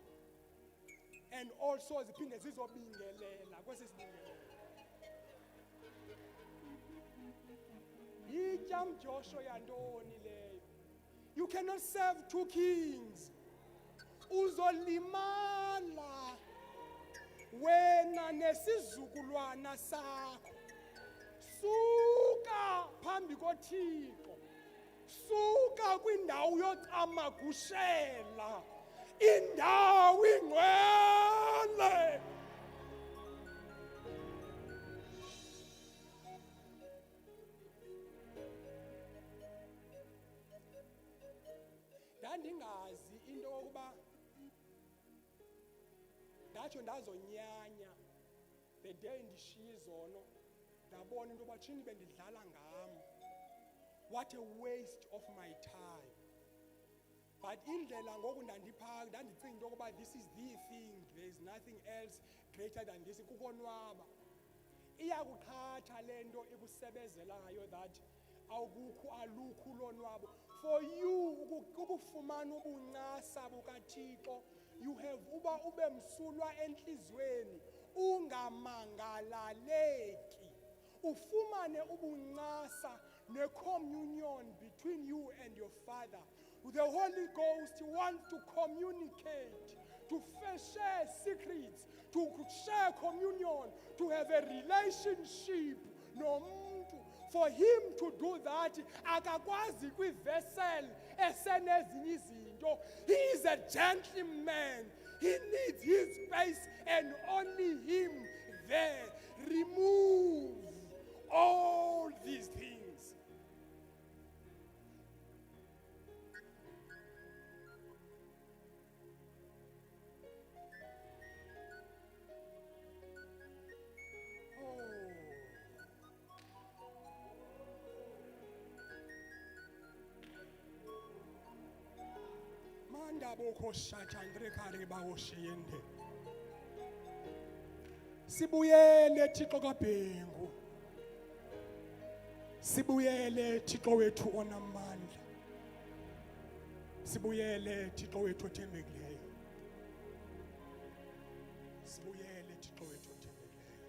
and also ziphinde zizobingelela kwesi sibingelela. Yitya mjosho yantoni leyo. You cannot serve two kings. Uzolimala wena nesizukulwana sakho. Suka phambi koThixo. Suka kwindawo yocamagushela. Indawo ingcwele. Ndandingazi into yokuba ndatsho ndazonyanya the day ndishiya izono ndabona into yoba tshini bendidlala ngam. What a waste of my time. But indlela ngoku ndandipha ndandicinga into yokuba this is the thing, there is nothing else greater than this. Kukonwaba iyakuthatha le nto ikusebezelayo that alukho lonwabo. For you ukufumana ubuncasa bukaThixo, you have uba ube msulwa enhlizweni ungamangalaleki. Ufumane ubuncasa ne-communion between you and your Father. The Holy Ghost wants to communicate, to share secrets, to share communion, to have a relationship nomuntu. For him to do that, akakwazi kwi-vessel esenezinye izinto. He is a gentleman. He needs his space and only him there. Remove all these things. Sibuyele Thixo kaBhengu. Sibuyele Thixo wethu onamandla. Sibuyele Thixo wethu othembekileyo. Sibuyele Thixo wethu othembekileyo.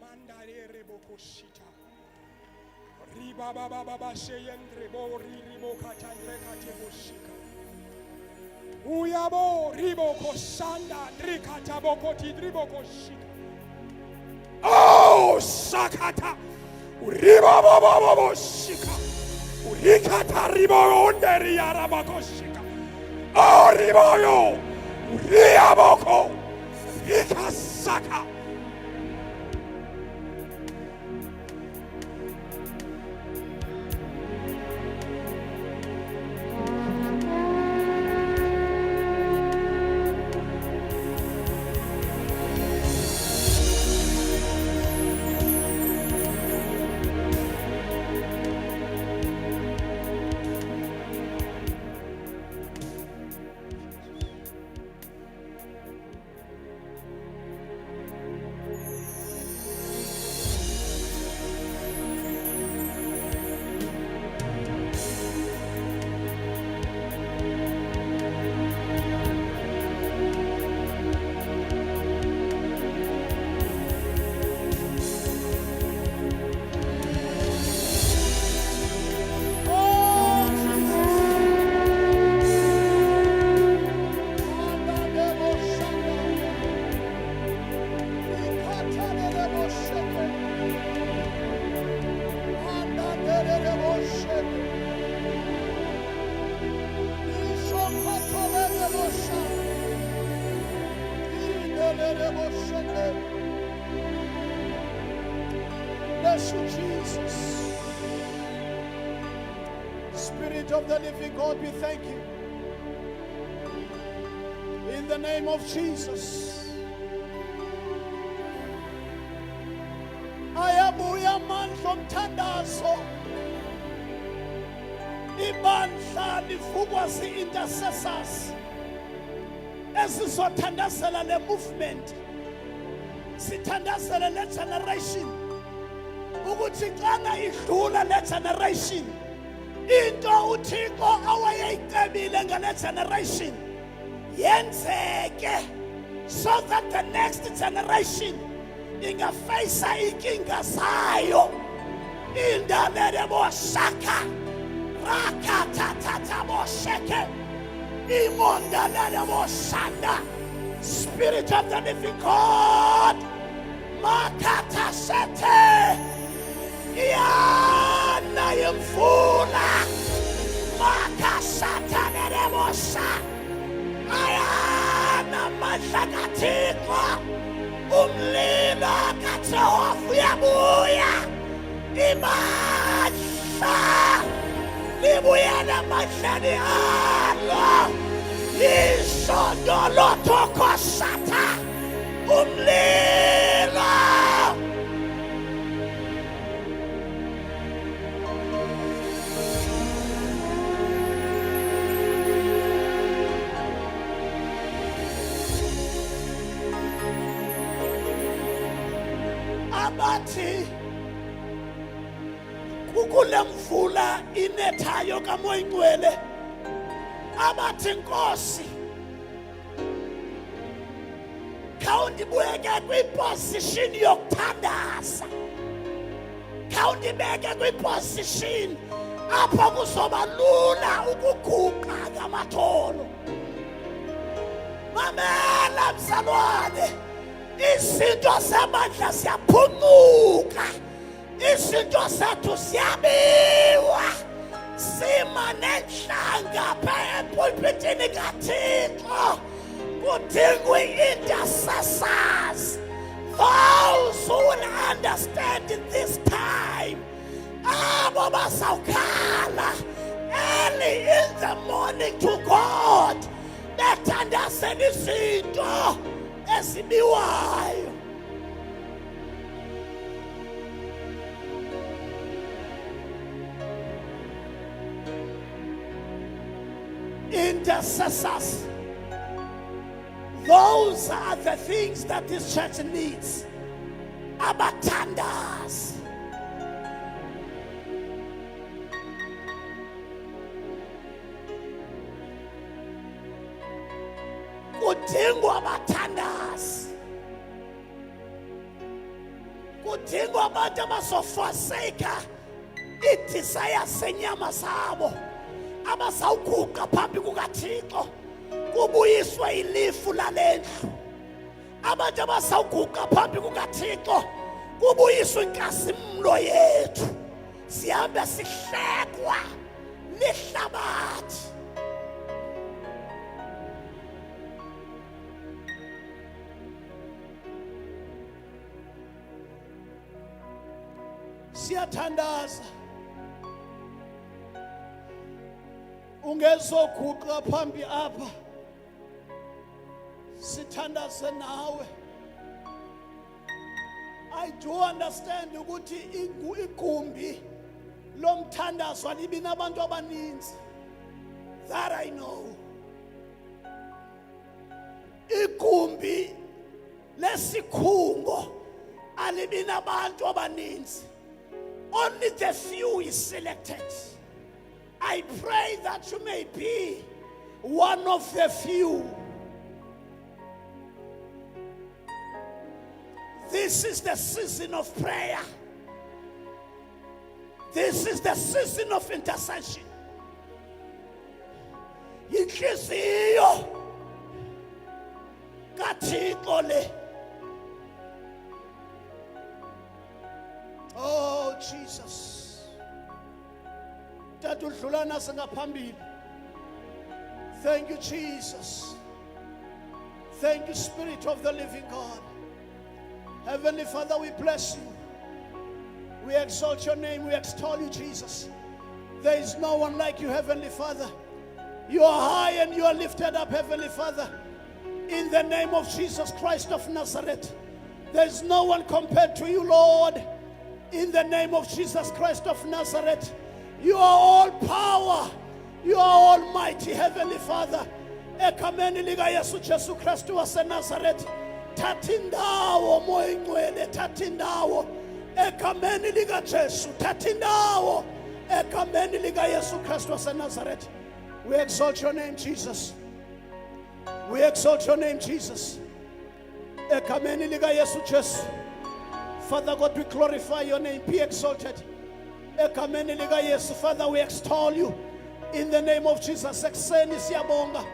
Mandare rebokoshita. Riba baba baba sheyendre bo ribo katandre kateboshika. Uyabo ribo koshanda rikata bokoti ribo koshika. Oh! bo sakata. Uriba bo shika. Urikata ribo onderi yarabako shika. Oh riboyo. Uriaboko. Ikasaka. Bless you, Jesus. Spirit of the living God, we thank you. In the name of Jesus. Ayabuya mandla omthandazo. Ibandla livukwa si-intercessors. Esizothandazela le movement. Sithandazela le generation. Ukuthi xana idlula le generation. Into uThixo awayeyicebile ngale generation yenzeke, so that the next generation ingafeyisa inkinga zayo. Indalele boshaka rakatata bosheke imondalele boshanda. Spirit of the living God, makata shete yana yemfula makashata neremosha ayana madlakathixo umlilo kaJehova uyabuya imandla libuyela madlani alo isondo lothokosata umlilo. Abathi kukule mvula inethayo kaMoya Ingcwele, abathi Nkosi khawundibeke kwiposition yokuthandaza, khawundibeke kwiposition apho kuzoba lula ukuguqa ngamatholo. Mamela mzalwane, izinto zamandla ziyaphuncuka, izinto zethu ziyabiwa, sima nenhlanga phaa epulpitini kaThixo. Kudingwa intercessors, those who will understand in this time. Abo bazawukhala early in the morning to God, bethandazela izinto ezibiwayo. Intercessors, those are the things that this church needs. Abathandazi. Kudingwa abathandazi. Kudingwa abantu abazofaseka i-desire senyama zabo, abazawuguqa phambi kukaThixo kubuyiswe ilifu lalendlu. Abantu abazawuguqa phambi kukaThixo kubuyiswa inkasimlo yethu, sihambe sihlekwa lihlabathi. Siyathandaza ungezoguqa phambi apha, sithandaze nawe. I do understand ukuthi igumbi lomthandazo alibi nabantu abaninzi. That I know. Igumbi lesikhungo alibi nabantu abaninzi. Only the few is selected. I pray that you may be one of the few. This is the season of prayer. This is the season of intercession. Inhliziyo kaThixo le. Oh Jesus. Tata udlula nasi ngaphambili. Thank you Jesus. Thank you Spirit of the living God. Heavenly Father, we bless you. We exalt your name. We extol you, Jesus. There is no one like you, Heavenly Father. You are high and you are lifted up, Heavenly Father. In the name of Jesus Christ of Nazareth. There is no one compared to you, Lord. In the name of Jesus Christ of Nazareth. You are all power. You are almighty, Heavenly Father. Ekameni lika Yesu Jesu Kristu wase Nazareth. Tathindawo moya ingcwele, tathindawo ekameni lika Jesu, tathindawo ekameni lika Yesu Kristu wase Nazareth. We exalt your name, Jesus. We exalt your name, Jesus. Ekameni lika Yesu Jesu. Father God, we glorify your name. Be exalted. Ekameni lika Yesu. Father, we extol you in the name of Jesus. Ekseni siyabonga.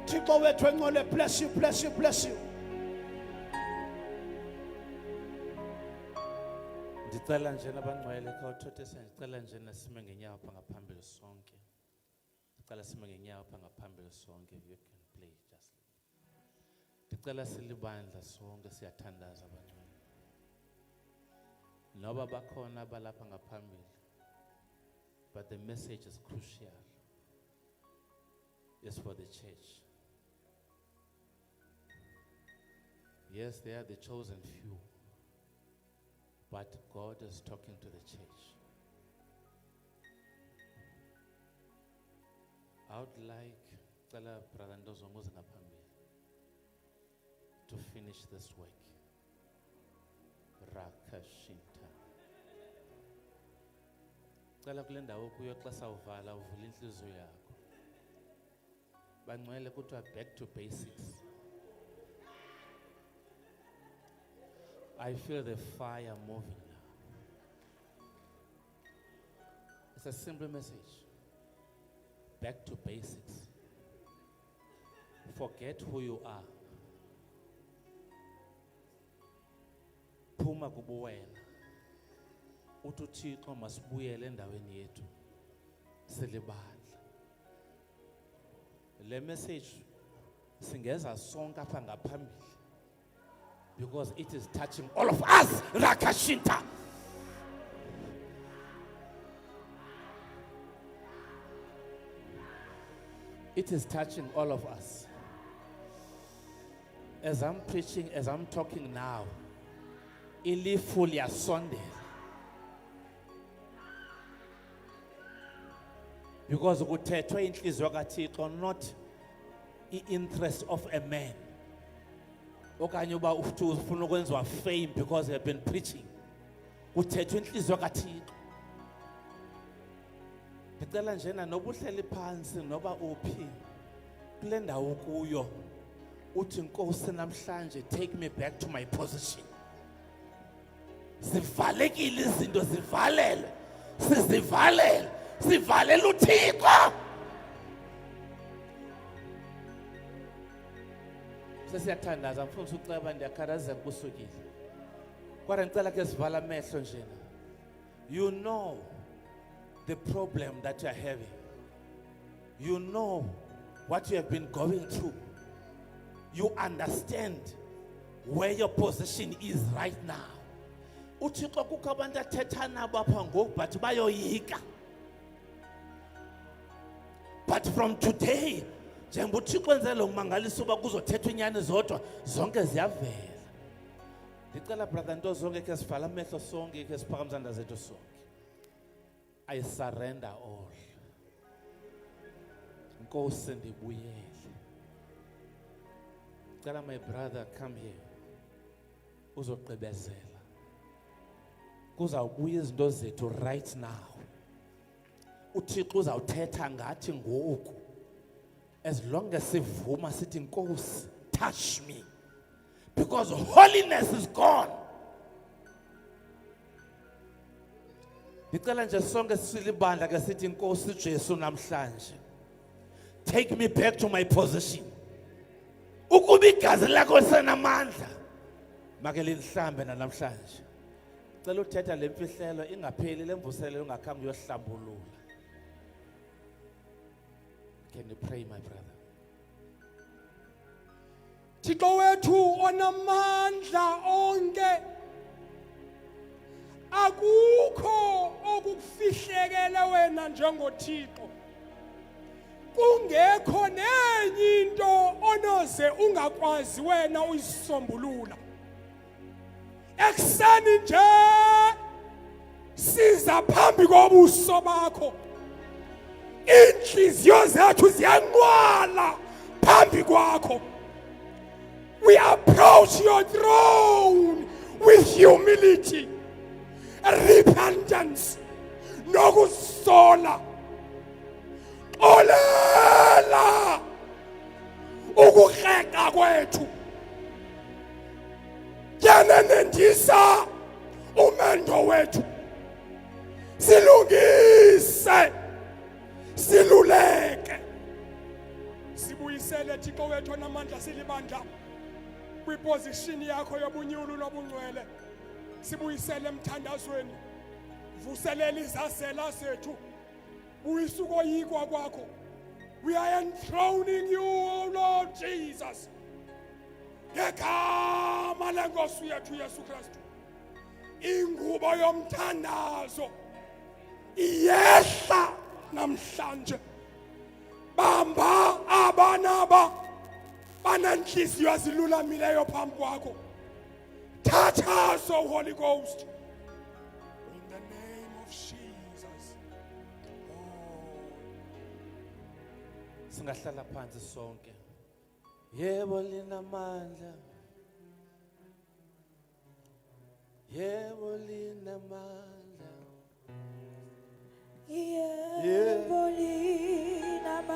Thixo wethu engcwele, bless you, bless you, bless you. Ndicela nje nabangcwele khawuthothise, ndicela nje nasime ngenyawo pha ngaphambili sonke. Ndicela sime ngenyawo pha ngaphambili sonke. You can play just. Ndicela silibandla sonke siyathandaza abangcwele. Noba bakhona abalapha ngaphambili. But the message is crucial. It's for the church. Yes, they are the chosen few. But God is talking to the church. I would like Brother Ndozongo Zinapambi to finish this work. Rakashinta. Cela kule ndawo kuyo xa sawuvala uvula inhliziyo yakho. Bangcwele kuthiwa back to basics. I feel the fire moving now. It's a simple message. Back to basics. Forget who you are. Phuma kubuwena. Uthi uThixo masibuyele endaweni yethu. Silibandla. Le message singeza sonke apha ngaphambili. Because it is touching all of us. Rakashinta. It is touching all of us. As I'm preaching, as I'm talking now, ilifu liyasondela. Because kuthethwe inhliziyo kaThixo, not the interest of a man. Okanye uba ufuna ukwenziwa fame because they have been preaching. Kuthethwe inhliziyo kaThixo. Ngicela njena noba uhleli phansi noba uphi kule ndawo kuyo uthi Nkosi namhlanje take me back to my position. Zivalekile izinto, zivalele. Sizivalele. Sivalele uThixo. Sesiyathandaza mfundisi uceba ndiyakhathazeka kusukile. Kodwa ngicela ke sivala amehlo njena. You know the problem that you are having. You know what you have been going through. You understand where your position is right now. Uthixo kukho abantu athetha nabo apha ngoku but bayoyika. But from today, njengoba uThixo enze lo mangaliso uba kuzothethwa inyani zodwa zonke ziyavela. Ndicela brother nto zonke ke sivala amehlo sonke ke siphakamise izandla zethu sonke. I surrender all. Nkosi ndibuyele. Cela my brother come here. Uzogqibezela. Kuzawubuya izinto zethu right now. uThixo uzawuthetha ngathi ngoku. As long as sivuma sithi Nkosi touch me. Because holiness is gone. Ngicela nje sonke silibandla ke sithi Nkosi Jesu namhlanje. Take me back to my position. Ukuba igazi lakho lisenamandla make lihlambe namhlanje. Cela uthetha lemfihlelo ingapheli lemvuselelo ungakhange uyohlambulula. Can you pray my brother? Thixo wethu onamandla onke, akukho okufihlekele wena njengoThixo. Kungekho nenye into onoze ungakwazi wena uyisombulula. Ekseni nje siza phambi kobuso bakho. Inhliziyo zethu ziyanqwala phambi kwakho. We approach your throne with humility, repentance, nokusola. Olela ukukreka kwethu. Yanenendisa umendo wethu. Silungise, siluleke. Sibuyisele Thixo wethu namandla silibandla kwiposition yakho yobunyulu nobungcwele. Sibuyisele emthandazweni. Vuselela izasela zethu. Buyisa ukoyikwa kwakho. We are enthroning you, O Lord Jesus. Ngegama lenkosi yethu Yesu Kristu. Ingubo yomthandazo iyehla namhlanje. Bamba abanaba banenhliziyo ezilulamileyo phambi kwakho. Touch us, O Holy Ghost. In the name of Jesus. Singahlala phansi sonke. Yebo linamandla. Yebo linamandla. Yebo linamandla